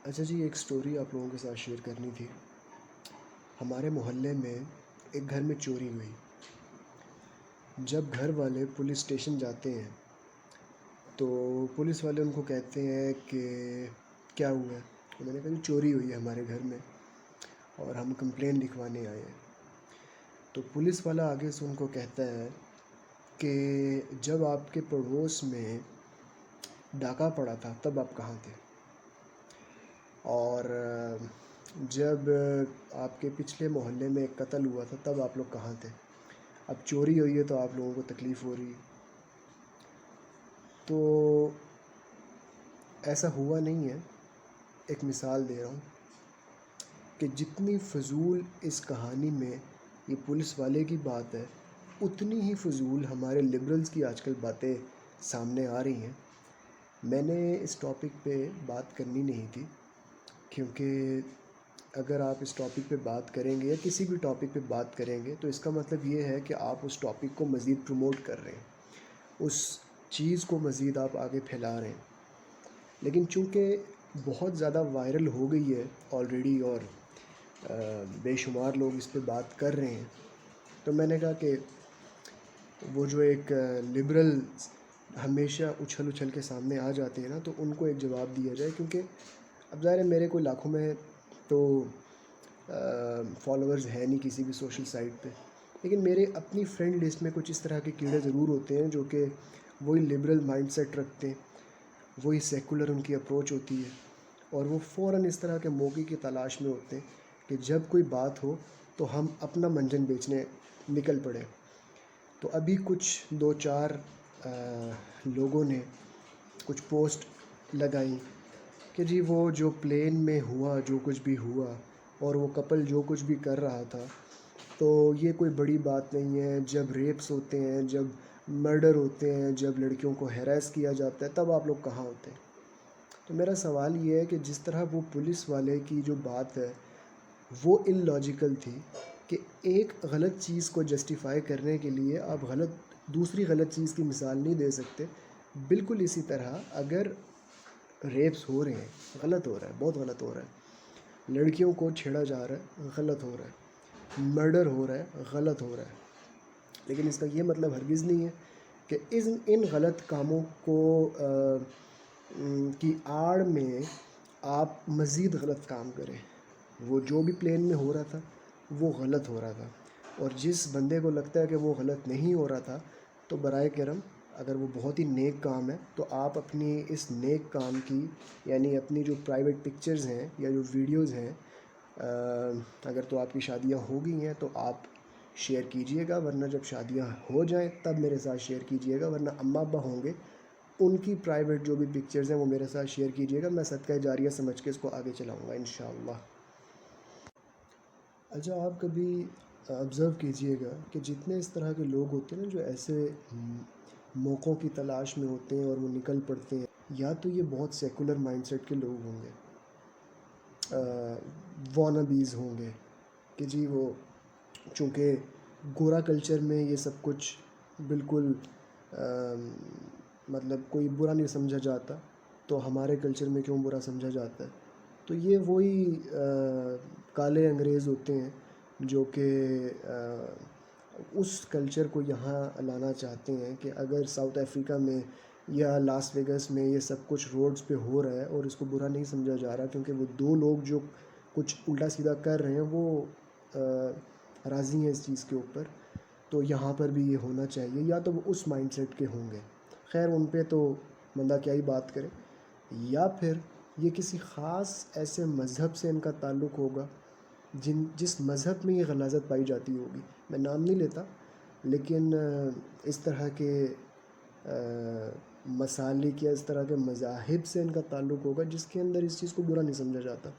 اچھا جی، ایک سٹوری آپ لوگوں کے ساتھ شیئر کرنی تھی۔ ہمارے محلے میں ایک گھر میں چوری ہوئی۔ جب گھر والے پولیس اسٹیشن جاتے ہیں تو پولیس والے ان کو کہتے ہیں کہ کیا ہوا ہے؟ انہوں نے کہا کہ چوری ہوئی ہے ہمارے گھر میں اور ہم کمپلین لکھوانے آئے ہیں۔ تو پولیس والا آگے سے ان کو کہتا ہے کہ جب آپ کے پڑوس میں ڈاکہ پڑا تھا تب آپ کہاں تھے؟ اور جب آپ کے پچھلے محلے میں ایک قتل ہوا تھا تب آپ لوگ کہاں تھے؟ اب چوری ہوئی ہے تو آپ لوگوں کو تکلیف ہو رہی ہے۔ تو ایسا ہوا نہیں ہے، ایک مثال دے رہا ہوں کہ جتنی فضول اس کہانی میں یہ پولیس والے کی بات ہے، اتنی ہی فضول ہمارے لبرلز کی آج کل باتیں سامنے آ رہی ہیں۔ میں نے اس ٹاپک پہ بات کرنی نہیں تھی، کیونکہ اگر آپ اس ٹاپک پہ بات کریں گے یا کسی بھی ٹاپک پہ بات کریں گے تو اس کا مطلب یہ ہے کہ آپ اس ٹاپک کو مزید پروموٹ کر رہے ہیں، اس چیز کو مزید آپ آگے پھیلا رہے ہیں۔ لیکن چونکہ بہت زیادہ وائرل ہو گئی ہے آلریڈی اور بے شمار لوگ اس پہ بات کر رہے ہیں، تو میں نے کہا کہ وہ جو ایک لبرل ہمیشہ اچھل اچھل کے سامنے آ جاتے ہیں نا، تو ان کو ایک جواب دیا جائے، کیونکہ اب ظاہر ہے میرے کوئی لاکھوں میں تو فالوورز ہے نہیں کسی بھی سوشل سائٹ پہ، لیکن میرے اپنی فرینڈ لسٹ میں کچھ اس طرح کے کیڑے ضرور ہوتے ہیں جو کہ وہی لبرل مائنڈ سیٹ رکھتے ہیں، وہی سیکولر ان کی اپروچ ہوتی ہے، اور وہ فوراً اس طرح کے موقع کی تلاش میں ہوتے ہیں کہ جب کوئی بات ہو تو ہم اپنا منجن بیچنے نکل پڑے۔ تو ابھی کچھ دو چار لوگوں نے کچھ پوسٹ لگائیں کہ جی وہ جو پلین میں ہوا جو کچھ بھی ہوا اور وہ کپل جو کچھ بھی کر رہا تھا، تو یہ کوئی بڑی بات نہیں ہے۔ جب ریپس ہوتے ہیں، جب مرڈر ہوتے ہیں، جب لڑکیوں کو ہیراس کیا جاتا ہے، تب آپ لوگ کہاں ہوتے ہیں؟ تو میرا سوال یہ ہے کہ جس طرح وہ پولیس والے کی جو بات ہے وہ ان لاجیکل تھی کہ ایک غلط چیز کو جسٹیفائی کرنے کے لیے آپ دوسری غلط چیز کی مثال نہیں دے سکتے، بالکل اسی طرح اگر ریپس ہو رہے ہیں، غلط ہو رہا ہے، بہت غلط ہو رہا ہے، لڑکیوں کو چھیڑا جا رہا ہے، غلط ہو رہا ہے، مرڈر ہو رہا ہے، غلط ہو رہا ہے، لیکن اس کا یہ مطلب ہرگز نہیں ہے کہ ان غلط کاموں کو کی آڑ میں آپ مزید غلط کام کریں۔ وہ جو بھی پلین میں ہو رہا تھا وہ غلط ہو رہا تھا، اور جس بندے کو لگتا ہے کہ وہ غلط نہیں ہو رہا تھا تو برائے کرم اگر وہ بہت ہی نیک کام ہے تو آپ اپنی اس نیک کام کی، یعنی اپنی جو پرائیویٹ پکچرز ہیں یا جو ویڈیوز ہیں، اگر تو آپ کی شادیاں ہو گئی ہیں تو آپ شیئر کیجئے گا، ورنہ جب شادیاں ہو جائیں تب میرے ساتھ شیئر کیجئے گا، ورنہ اماں ابا ہوں گے ان کی پرائیویٹ جو بھی پکچرز ہیں وہ میرے ساتھ شیئر کیجئے گا، میں صدقہ جاریہ سمجھ کے اس کو آگے چلاؤں گا انشاءاللہ۔ اچھا، آپ کبھی آبزرو کیجئے گا کہ جتنے اس طرح کے لوگ ہوتے ہیں نا جو ایسے موقعوں کی تلاش میں ہوتے ہیں اور وہ نکل پڑتے ہیں، یا تو یہ بہت سیکولر مائنڈ سیٹ کے لوگ ہوں گے، وانابیز ہوں گے کہ جی وہ چونکہ گورا کلچر میں یہ سب کچھ بالکل مطلب کوئی برا نہیں سمجھا جاتا، تو ہمارے کلچر میں کیوں برا سمجھا جاتا ہے؟ تو یہ وہی کالے انگریز ہوتے ہیں جو کہ اس کلچر کو یہاں لانا چاہتے ہیں کہ اگر ساؤتھ افریقہ میں یا لاس ویگس میں یہ سب کچھ روڈز پہ ہو رہا ہے اور اس کو برا نہیں سمجھا جا رہا کیونکہ وہ دو لوگ جو کچھ الٹا سیدھا کر رہے ہیں وہ راضی ہیں اس چیز کے اوپر، تو یہاں پر بھی یہ ہونا چاہیے، یا تو وہ اس مائنڈ سیٹ کے ہوں گے۔ خیر ان پہ تو بندہ کیا ہی بات کرے، یا پھر یہ کسی خاص ایسے مذہب سے ان کا تعلق ہوگا جس مذہب میں یہ غلاظت پائی جاتی ہوگی، میں نام نہیں لیتا، لیکن اس طرح کے مسالک یا اس طرح کے مذاہب سے ان کا تعلق ہوگا جس کے اندر اس چیز کو برا نہیں سمجھا جاتا۔